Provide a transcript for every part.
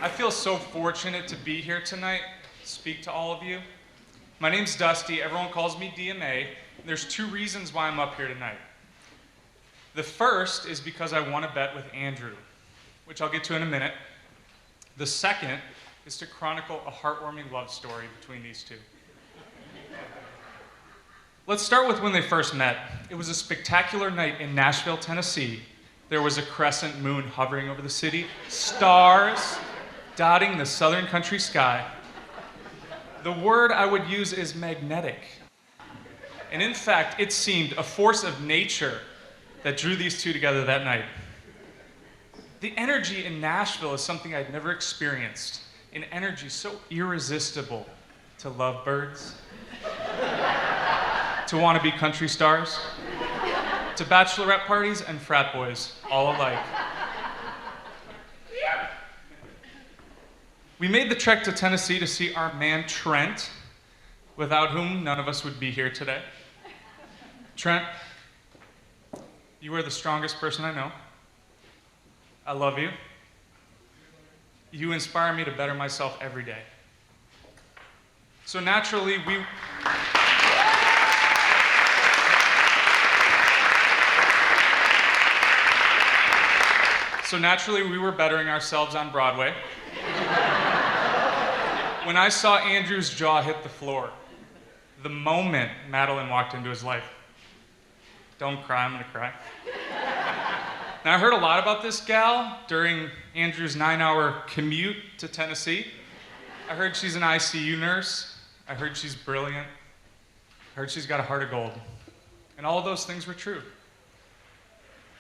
I feel so fortunate to be here tonight to speak to all of you. My name's Dusty. Everyone calls me DMA. There's two reasons why I'm up here tonight. The first is because I won a bet with Andrew, which I'll get to in a minute. The second is to chronicle a heartwarming love story between these two. Let's start with when they first met. It was a spectacular night in Nashville, Tennessee. There was a crescent moon hovering over the city, stars dotting the southern country sky. The word I would use is magnetic. And in fact, it seemed a force of nature that drew these two together that night. The energy in Nashville is something I'd never experienced, an energy so irresistible to lovebirds, to wannabe country stars, to bachelorette parties and frat boys, all alike. We made the trek to Tennessee to see our man Trent, without whom none of us would be here today. Trent, you are the strongest person I know. I love you. You inspire me to better myself every day. So naturally, we were bettering ourselves on Broadway. When I saw Andrew's jaw hit the floor, the moment Madeline walked into his life. Don't cry, I'm gonna cry. Now, I heard a lot about this gal during Andrew's 9-hour commute to Tennessee. I heard she's an ICU nurse. I heard she's brilliant. I heard she's got a heart of gold. And all of those things were true.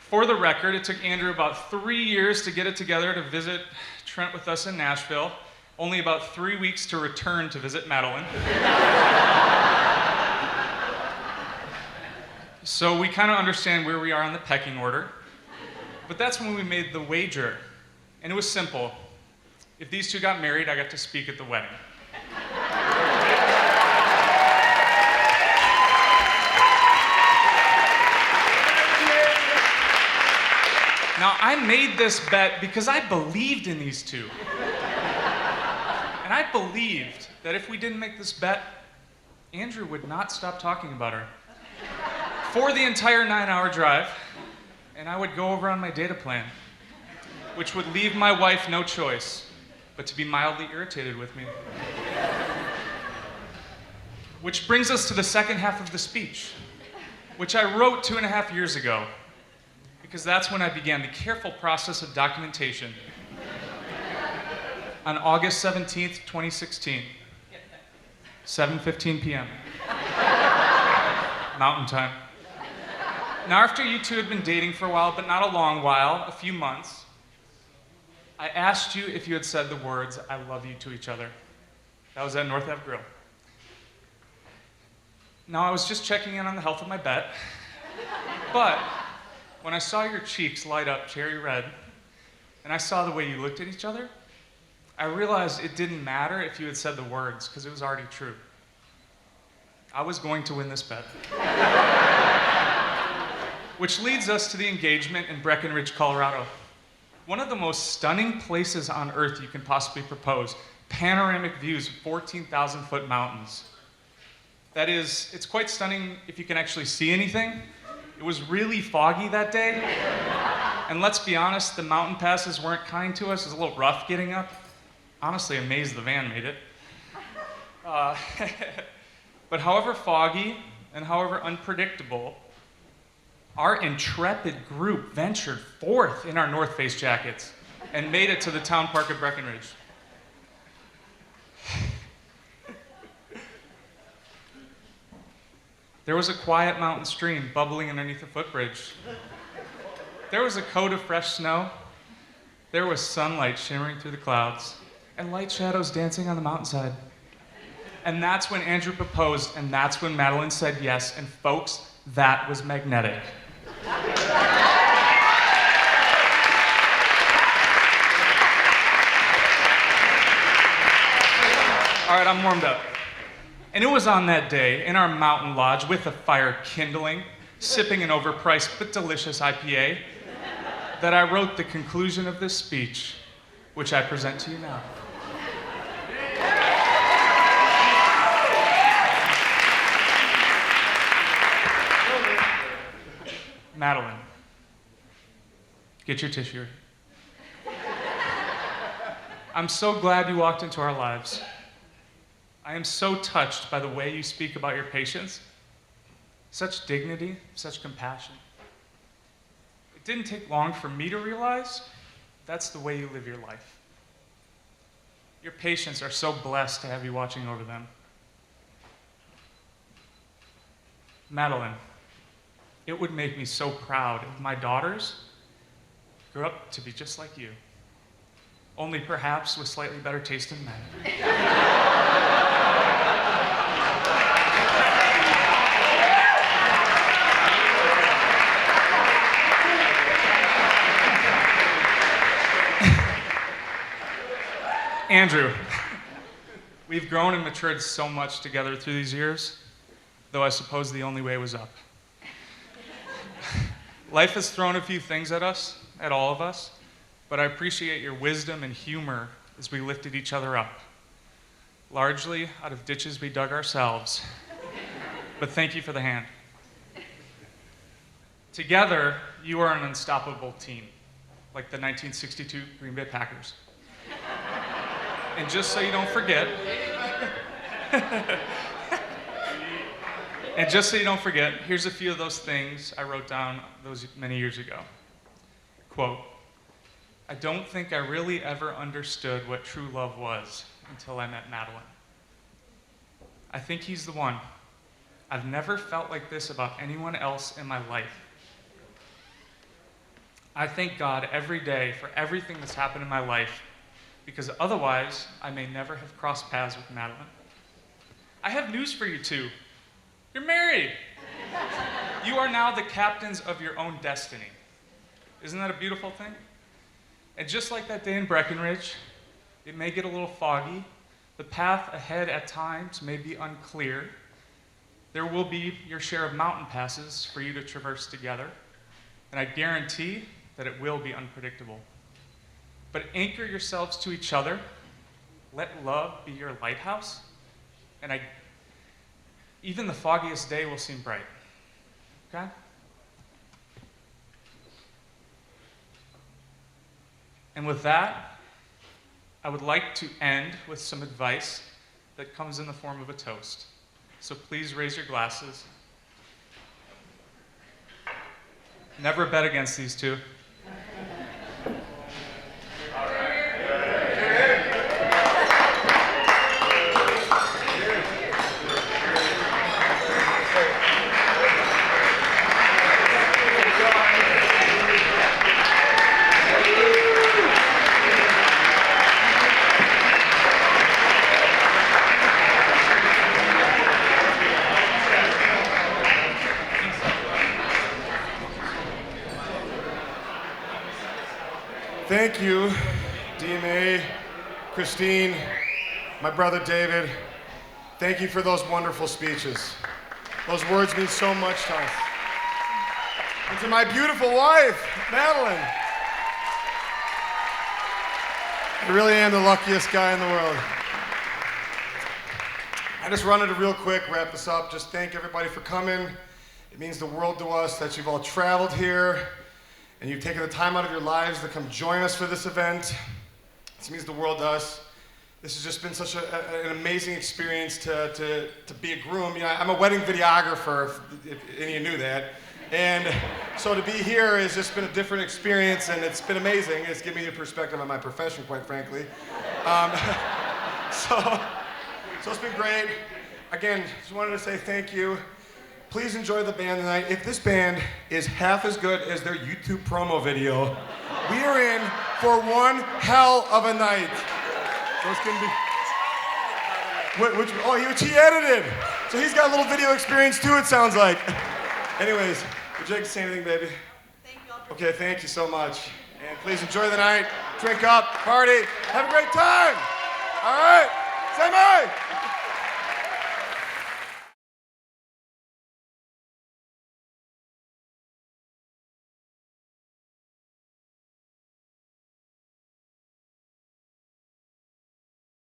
For the record, it took Andrew about 3 years to get it together to visit Trent with us in Nashville, only about 3 weeks to return to visit Madeline. So we kind of understand where we are in the pecking order. But that's when we made the wager. And it was simple. If these two got married, I got to speak at the wedding. Now, I made this bet because I believed in these two. And I believed that if we didn't make this bet, Andrew would not stop talking about her for the entire 9-hour drive, and I would go over on my data plan, which would leave my wife no choice but to be mildly irritated with me. Which brings us to the second half of the speech, which I wrote 2.5 years ago, because that's when I began the careful process of documentation. On August 17th, 2016, 7:15 p.m. Mountain time. Now, after you two had been dating for a while, but not a long while, a few months, I asked you if you had said the words, "I love you" to each other. That was at North Ave Grill. Now, I was just checking in on the health of my bet, but when I saw your cheeks light up cherry red, and I saw the way you looked at each other, I realized it didn't matter if you had said the words, because it was already true. I was going to win this bet. Which leads us to the engagement in Breckenridge, Colorado. One of the most stunning places on earth you can possibly propose. Panoramic views of 14,000-foot mountains. That is, it's quite stunning if you can actually see anything. It was really foggy that day. And let's be honest, the mountain passes weren't kind to us. It was a little rough getting up. Honestly, amazed the van made it. But however foggy and however unpredictable, our intrepid group ventured forth in our North Face jackets and made it to the town park of Breckenridge. There was a quiet mountain stream bubbling underneath the footbridge. There was a coat of fresh snow. There was sunlight shimmering through the clouds and light shadows dancing on the mountainside. And that's when Andrew proposed, and that's when Madeline said yes, and folks, that was magnetic. All right, I'm warmed up. And it was on that day, in our mountain lodge, with a fire kindling, sipping an overpriced but delicious IPA, that I wrote the conclusion of this speech which I present to you now. Madeline, get your tissue. I'm so glad you walked into our lives. I am so touched by the way you speak about your patients. Such dignity, such compassion. It didn't take long for me to realize that's the way you live your life. Your patients are so blessed to have you watching over them. Madeline, it would make me so proud if my daughters grew up to be just like you, only perhaps with slightly better taste in men. Andrew, we've grown and matured so much together through these years, though I suppose the only way was up. Life has thrown a few things at us, at all of us, but I appreciate your wisdom and humor as we lifted each other up, largely out of ditches we dug ourselves. But thank you for the hand. Together, you are an unstoppable team, like the 1962 Green Bay Packers. And just so you don't forget, here's a few of those things I wrote down those many years ago. Quote, I don't think I really ever understood what true love was until I met Madeline. I think he's the one. I've never felt like this about anyone else in my life. I thank God every day for everything that's happened in my life, because otherwise, I may never have crossed paths with Madeline. I have news for you two. You're married. You are now the captains of your own destiny. Isn't that a beautiful thing? And just like that day in Breckenridge, it may get a little foggy. The path ahead at times may be unclear. There will be your share of mountain passes for you to traverse together. And I guarantee that it will be unpredictable. But anchor yourselves to each other. Let love be your lighthouse. And even the foggiest day will seem bright. Okay? And with that, I would like to end with some advice that comes in the form of a toast. So please raise your glasses. Never bet against these two. Thank you, DMA, Christine, my brother David. Thank you for those wonderful speeches. Those words mean so much to us. And to my beautiful wife, Madeline. I really am the luckiest guy in the world. I just wanted to real quick wrap this up. Just thank everybody for coming. It means the world to us that you've all traveled here and you've taken the time out of your lives to come join us for this event. This means the world to us. This has just been such an amazing experience to be a groom. You know, I'm a wedding videographer, if any of you knew that. And so to be here has just been a different experience, and it's been amazing. It's given me a perspective on my profession, quite frankly. So it's been great. Again, just wanted to say thank you. Please enjoy the band tonight. If this band is half as good as their YouTube promo video, we are in for one hell of a night. So it's gonna be. Which he edited. So he's got a little video experience too, it sounds like. Anyways, would you like to say anything, baby? Thank you all for Okay, thank you so much. And please enjoy the night. Drink up, party, have a great time. All right, say bye.